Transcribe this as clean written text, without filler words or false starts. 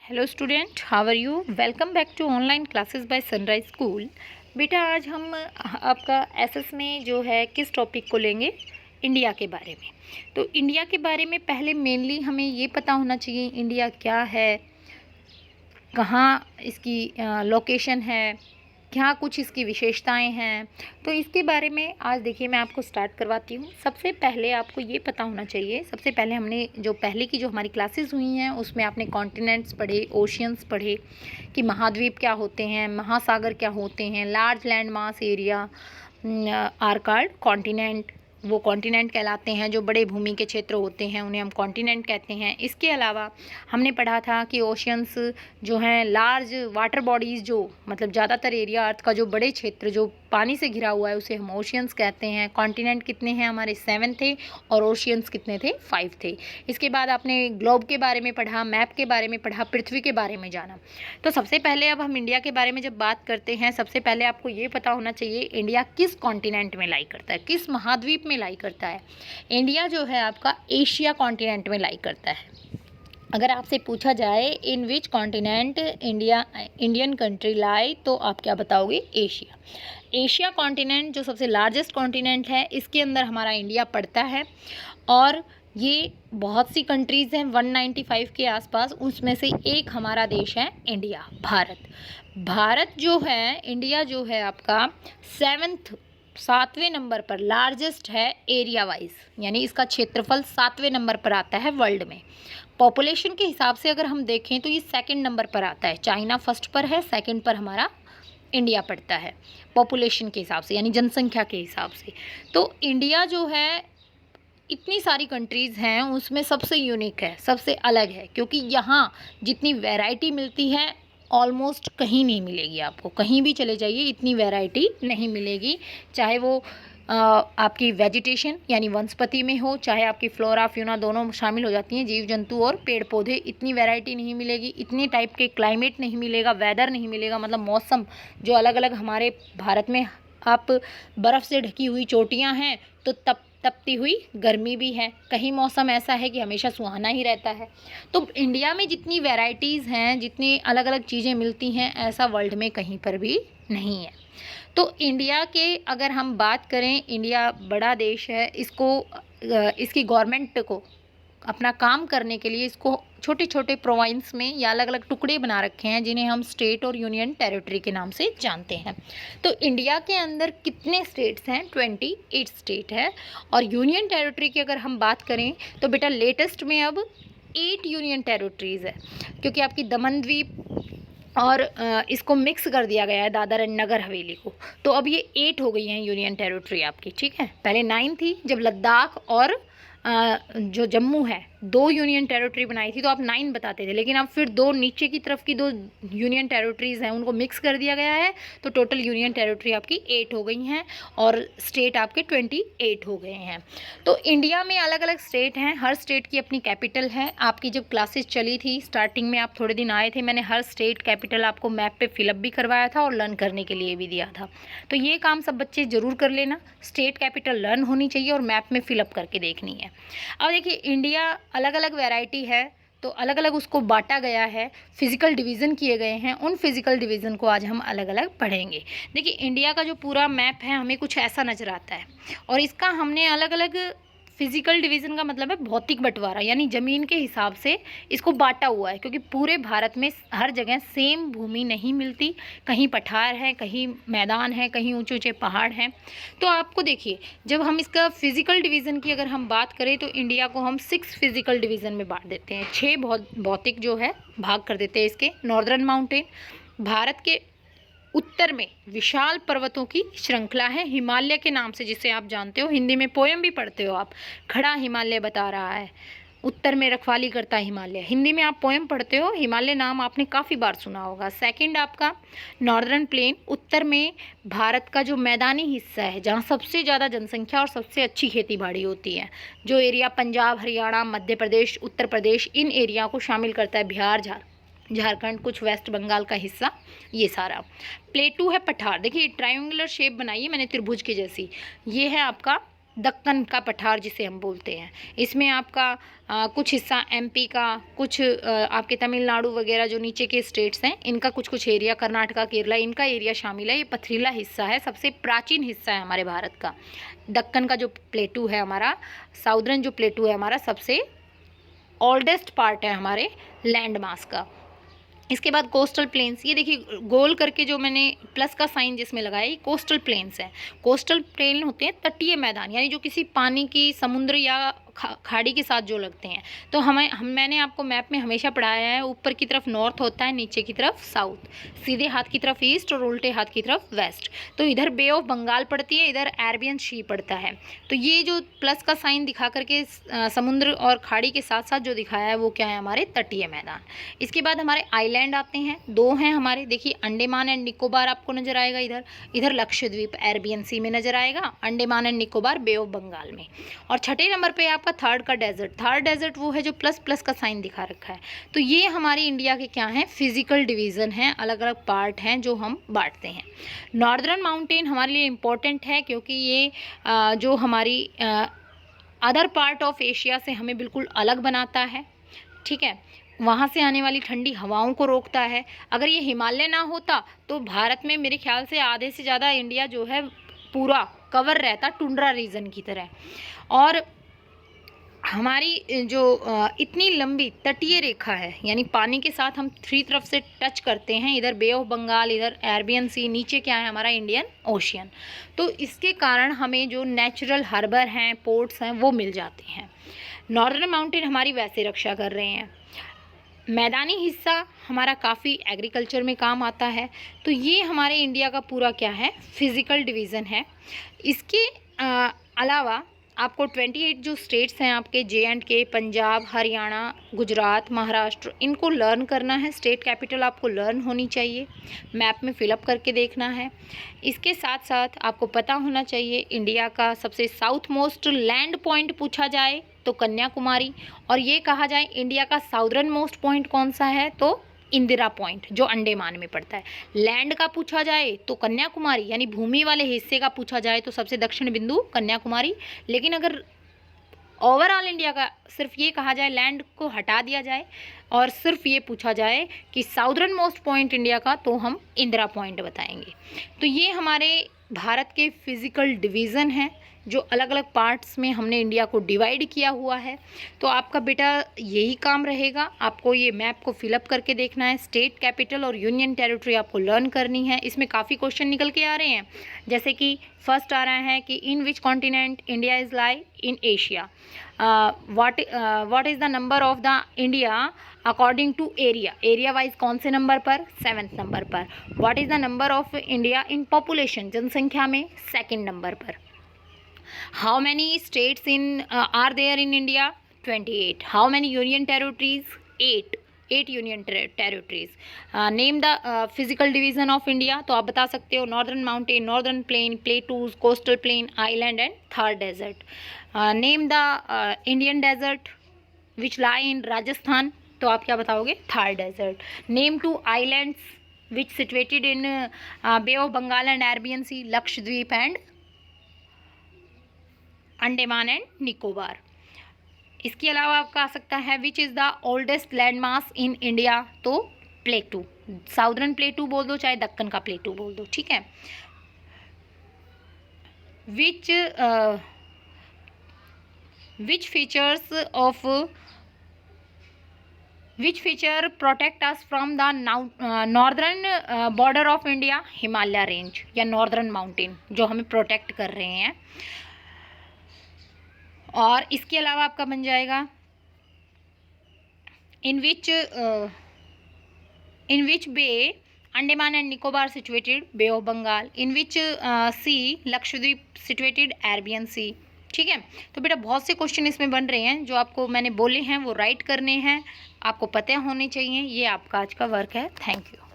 Hello student, how are you. Welcome back to online classes by Sunrise School. बेटा, आज हम आपका SS में जो है किस टॉपिक को लेंगे, इंडिया के बारे में। तो इंडिया के बारे में पहले मेनली हमें ये पता होना चाहिए इंडिया क्या है, कहाँ इसकी लोकेशन है, क्या कुछ इसकी विशेषताएं हैं। तो इसके बारे में आज देखिए मैं आपको स्टार्ट करवाती हूँ। सबसे पहले आपको ये पता होना चाहिए, सबसे पहले हमने जो पहले की जो हमारी क्लासेस हुई हैं उसमें आपने कॉन्टिनेंट्स पढ़े, ओशियंस पढ़े कि महाद्वीप क्या होते हैं, महासागर क्या होते हैं, large land mass area are called continent, वो कॉन्टिनेंट कहलाते हैं। जो बड़े भूमि के क्षेत्र होते हैं उन्हें हम कॉन्टिनेंट कहते हैं। इसके अलावा हमने पढ़ा था कि ओशियंस जो हैं लार्ज वाटर बॉडीज़, जो मतलब ज़्यादातर एरिया अर्थ का जो बड़े क्षेत्र जो पानी से घिरा हुआ है उसे हम ओशियंस कहते हैं। कॉन्टिनेंट कितने हैं हमारे, 7 थे, और ओशियंस कितने थे, 5 थे। इसके बाद आपने ग्लोब के बारे में पढ़ा, मैप के बारे में पढ़ा, पृथ्वी के बारे में जाना। तो सबसे पहले अब हम इंडिया के बारे में जब बात करते हैं, सबसे पहले आपको ये पता होना चाहिए इंडिया किस कॉन्टिनेंट में लाई करता है, किस महाद्वीप में लाई करता है। इंडिया जो है आपका एशिया कॉन्टिनेंट में लाई करता है। अगर आपसे पूछा जाए इन विच कॉन्टिनेंट इंडियन कंट्री लाई, तो आप क्या बताओगे, एशिया। एशिया कॉन्टिनेंट जो सबसे लार्जेस्ट कॉन्टिनेंट है, इसके अंदर हमारा इंडिया पड़ता है। और ये बहुत सी कंट्रीज़ हैं, 195 के आसपास, उसमें से एक हमारा देश है इंडिया, भारत। भारत जो है, इंडिया जो है आपका 7वें नंबर पर लार्जेस्ट है एरिया वाइज, यानी इसका क्षेत्रफल 7वें नंबर पर आता है वर्ल्ड में। पॉपुलेशन के हिसाब से अगर हम देखें तो ये 2nd नंबर पर आता है। चाइना फर्स्ट पर है, 2nd पर हमारा इंडिया पड़ता है पॉपुलेशन के हिसाब से, यानी जनसंख्या के हिसाब से। तो इंडिया जो है, इतनी सारी कंट्रीज़ हैं उसमें सबसे यूनिक है, सबसे अलग है, क्योंकि यहाँ जितनी वैरायटी मिलती है ऑलमोस्ट कहीं नहीं मिलेगी आपको। कहीं भी चले जाइए इतनी वैरायटी नहीं मिलेगी, चाहे वो आपकी वेजिटेशन यानी वनस्पति में हो, चाहे आपकी फ्लोरा फ्यूना दोनों शामिल हो जाती हैं, जीव जंतु और पेड़ पौधे। इतनी वैरायटी नहीं मिलेगी, इतनी टाइप के क्लाइमेट नहीं मिलेगा, वेदर नहीं मिलेगा, मतलब मौसम जो अलग अलग हमारे भारत में आप बर्फ़ से ढकी हुई चोटियाँ हैं तो तपती हुई गर्मी भी है, कहीं मौसम ऐसा है कि हमेशा सुहाना ही रहता है। तो इंडिया में जितनी वैरायटीज़ हैं, जितनी अलग अलग चीज़ें मिलती हैं, ऐसा वर्ल्ड में कहीं पर भी नहीं है। तो इंडिया के अगर हम बात करें, इंडिया बड़ा देश है, इसकी गवर्नमेंट को अपना काम करने के लिए इसको छोटे छोटे प्रोविंस में या अलग अलग टुकड़े बना रखे हैं, जिन्हें हम स्टेट और यूनियन टेरिटरी के नाम से जानते हैं। तो इंडिया के अंदर कितने स्टेट्स हैं, 28 स्टेट है। और यूनियन टेरिटरी की अगर हम बात करें तो बेटा लेटेस्ट में अब 8 यूनियन टेरिटरीज़ है, क्योंकि आपकी दमन द्वीप और इसको मिक्स कर दिया गया है, दादर एंड नगर हवेली को। तो अब ये 8 हो गई हैं यूनियन टेरिटरी आपकी, ठीक है। पहले 9 थी, जब लद्दाख और जो जम्मू है 2 यूनियन टेरिटरी बनाई थी तो आप 9 बताते थे, लेकिन अब फिर 2 नीचे की तरफ की 2 यूनियन टेरिटरीज़ हैं उनको मिक्स कर दिया गया है, तो टोटल यूनियन टेरिटरी आपकी 8 हो गई हैं और स्टेट आपके 28 हो गए हैं। तो इंडिया में अलग अलग स्टेट हैं, हर स्टेट की अपनी कैपिटल है। आपकी जब क्लासेस चली थी स्टार्टिंग में, आप थोड़े दिन आए थे, मैंने हर स्टेट कैपिटल आपको मैप पे फिलअप भी करवाया था और लर्न करने के लिए भी दिया था। तो ये काम सब बच्चे ज़रूर कर लेना, स्टेट कैपिटल लर्न होनी चाहिए और मैप में फिलअप करके देखनी है। अब देखिए इंडिया अलग अलग वैरायटी है, तो अलग अलग उसको बांटा गया है, फिजिकल डिवीज़न किए गए हैं। उन फिजिकल डिवीज़न को आज हम अलग अलग पढ़ेंगे। देखिए इंडिया का जो पूरा मैप है हमें कुछ ऐसा नज़र आता है, और इसका हमने अलग अलग फिजिकल डिवीज़न का मतलब है भौतिक बंटवारा, यानी ज़मीन के हिसाब से इसको बांटा हुआ है, क्योंकि पूरे भारत में हर जगह सेम भूमि नहीं मिलती, कहीं पठार है, कहीं मैदान है, कहीं ऊंचे ऊंचे पहाड़ हैं। तो आपको देखिए, जब हम इसका फिजिकल डिवीज़न की अगर हम बात करें तो इंडिया को हम 6 फिजिकल डिवीज़न में बांट देते हैं, 6 भौतिक जो है भाग कर देते हैं इसके। नॉर्दर्न माउंटेन, भारत के उत्तर में विशाल पर्वतों की श्रृंखला है, हिमालय के नाम से, जिसे आप जानते हो, हिंदी में पोएम भी पढ़ते हो आप, खड़ा हिमालय बता रहा है, उत्तर में रखवाली करता हिमालय। हिंदी में आप पोएम पढ़ते हो, हिमालय नाम आपने काफ़ी बार सुना होगा। सेकंड आपका नॉर्दर्न प्लेन, उत्तर में भारत का जो मैदानी हिस्सा है, जहाँ सबसे ज़्यादा जनसंख्या और सबसे अच्छी खेती बाड़ी होती है, जो एरिया पंजाब, हरियाणा, मध्य प्रदेश, उत्तर प्रदेश, इन एरिया को शामिल करता है, बिहार, झारखंड, कुछ वेस्ट बंगाल का हिस्सा, ये सारा। प्लेटू है पठार, देखिए ट्रायंगुलर शेप बनाई है मैंने त्रिभुज के जैसी, ये है आपका दक्कन का पठार जिसे हम बोलते हैं। इसमें आपका कुछ हिस्सा एमपी का, कुछ आपके तमिलनाडु वगैरह जो नीचे के स्टेट्स हैं इनका कुछ एरिया, कर्नाटका, केरला, इनका एरिया शामिल है। ये पथरीला हिस्सा है, सबसे प्राचीन हिस्सा है हमारे भारत का। दक्कन का जो प्लेटू है हमारा, साउदर्न जो प्लेटू है हमारा, सबसे ओल्डेस्ट पार्ट है हमारे लैंड मास का। इसके बाद कोस्टल प्लेन्स, ये देखिए गोल करके जो मैंने प्लस का साइन जिसमें लगाया, ये कोस्टल प्लेन्स हैं। कोस्टल प्लेन होते हैं तटीय मैदान, यानी जो किसी पानी की, समुद्र या खाड़ी के साथ जो लगते हैं। तो मैंने आपको मैप में हमेशा पढ़ाया है, ऊपर की तरफ नॉर्थ होता है, नीचे की तरफ साउथ, सीधे हाथ की तरफ ईस्ट और उल्टे हाथ की तरफ वेस्ट। तो इधर बे ऑफ बंगाल पड़ती है, इधर अरेबियन सी पड़ता है। तो ये जो प्लस का साइन दिखा करके समुद्र और खाड़ी के साथ साथ जो दिखाया है वो क्या है, हमारे तटीय मैदान। इसके बाद हमारे आइलैंड आते हैं, 2 हैं हमारे, देखिए अंडमान एंड निकोबार आपको नजर आएगा इधर, इधर लक्षद्वीप अरेबियन सी में नजर आएगा, Andaman and Nicobar Bay of Bengal में। और छठे नंबर पे आपका थर्ड का डेजर्ट। थर्ड डेजर्ट वो है जो प्लस प्लस का साइन दिखा रखा है। तो ये हमारे इंडिया के क्या हैं, फिजिकल डिवीज़न हैं, अलग अलग पार्ट हैं जो हम बांटते हैं। नॉर्दर्न माउंटेन हमारे लिए इम्पोर्टेंट है क्योंकि ये जो हमारी अदर पार्ट ऑफ एशिया से हमें बिल्कुल अलग बनाता है, ठीक है। वहाँ से आने वाली ठंडी हवाओं को रोकता है। अगर ये हिमालय ना होता तो भारत में मेरे ख्याल से आधे से ज़्यादा इंडिया जो है पूरा कवर रहता टुंड्रा रीजन की तरह। और हमारी जो इतनी लंबी तटीय रेखा है, यानी पानी के साथ हम 3 तरफ से टच करते हैं, इधर बे ऑफ बंगाल, इधर अरेबियन सी, नीचे क्या है हमारा इंडियन ओशियन। तो इसके कारण हमें जो नेचुरल हार्बर हैं, पोर्ट्स हैं, वो मिल जाते हैं। नॉर्दर्न माउंटेन हमारी वैसे रक्षा कर रहे हैं। मैदानी हिस्सा हमारा काफ़ी एग्रीकल्चर में काम आता है। तो ये हमारे इंडिया का पूरा क्या है, फिज़िकल डिवीज़न है। इसके अलावा आपको 28 जो स्टेट्स हैं आपके, J&K, पंजाब, हरियाणा, गुजरात, महाराष्ट्र, इनको लर्न करना है। स्टेट कैपिटल आपको लर्न होनी चाहिए, मैप में फिलअप करके देखना है। इसके साथ साथ आपको पता होना चाहिए इंडिया का सबसे साउथ मोस्ट लैंड पॉइंट पूछा जाए तो कन्याकुमारी, और ये कहा जाए इंडिया का साउदर्न मोस्ट पॉइंट कौन सा है तो इंदिरा पॉइंट जो अंडमान में पड़ता है। लैंड का पूछा जाए तो कन्याकुमारी, यानी भूमि वाले हिस्से का पूछा जाए तो सबसे दक्षिण बिंदु कन्याकुमारी। लेकिन अगर ओवरऑल इंडिया का सिर्फ ये कहा जाए, लैंड को हटा दिया जाए और सिर्फ ये पूछा जाए कि साउदर्न मोस्ट पॉइंट इंडिया का, तो हम इंदिरा पॉइंट बताएंगे। तो ये हमारे भारत के फिज़िकल डिवीज़न हैं जो अलग अलग पार्ट्स में हमने इंडिया को डिवाइड किया हुआ है। तो आपका बेटा यही काम रहेगा, आपको ये मैप को फिलअप करके देखना है। स्टेट कैपिटल और यूनियन टेरिटरी आपको लर्न करनी है। इसमें काफ़ी क्वेश्चन निकल के आ रहे हैं, जैसे कि फर्स्ट आ रहा है कि in which continent India is lie in Asia, what is the number of the India according to area, area wise कौन से नंबर पर, 7वें नंबर पर। What is the number of India in population, जनसंख्या में 2nd नंबर पर। How many states are there in India? 28. How many union territories? 8 union territories. Name the physical division of India. तो आप बता सकते हो northern mountain, northern plain, plateaus, coastal plain, island and third desert. Name the Indian desert which lie in Rajasthan, तो आप क्या बताओगे, third desert. Name 2 islands which situated in bay of Bengal and Arabian sea, Lakshadweep and Andaman and Nicobar. इसके अलावा आपका आ सकता है which is the oldest land mass in India, तो प्लेटू, साउदर्न प्लेटू बोल दो चाहे दक्कन का प्लेटू बोल दो, ठीक है। Which feature protect us from the northern border of India, Himalaya range या नॉर्दर्न माउंटेन जो हमें प्रोटेक्ट कर रहे हैं। और इसके अलावा आपका बन जाएगा in which bay Andaman and Nicobar situated, bay of Bengal, in which sea Lakshadweep situated, Arabian sea, ठीक है। तो बेटा बहुत से क्वेश्चन इसमें बन रहे हैं, जो आपको मैंने बोले हैं वो राइट करने हैं, आपको पता होने चाहिए। ये आपका आज का वर्क है। Thank you.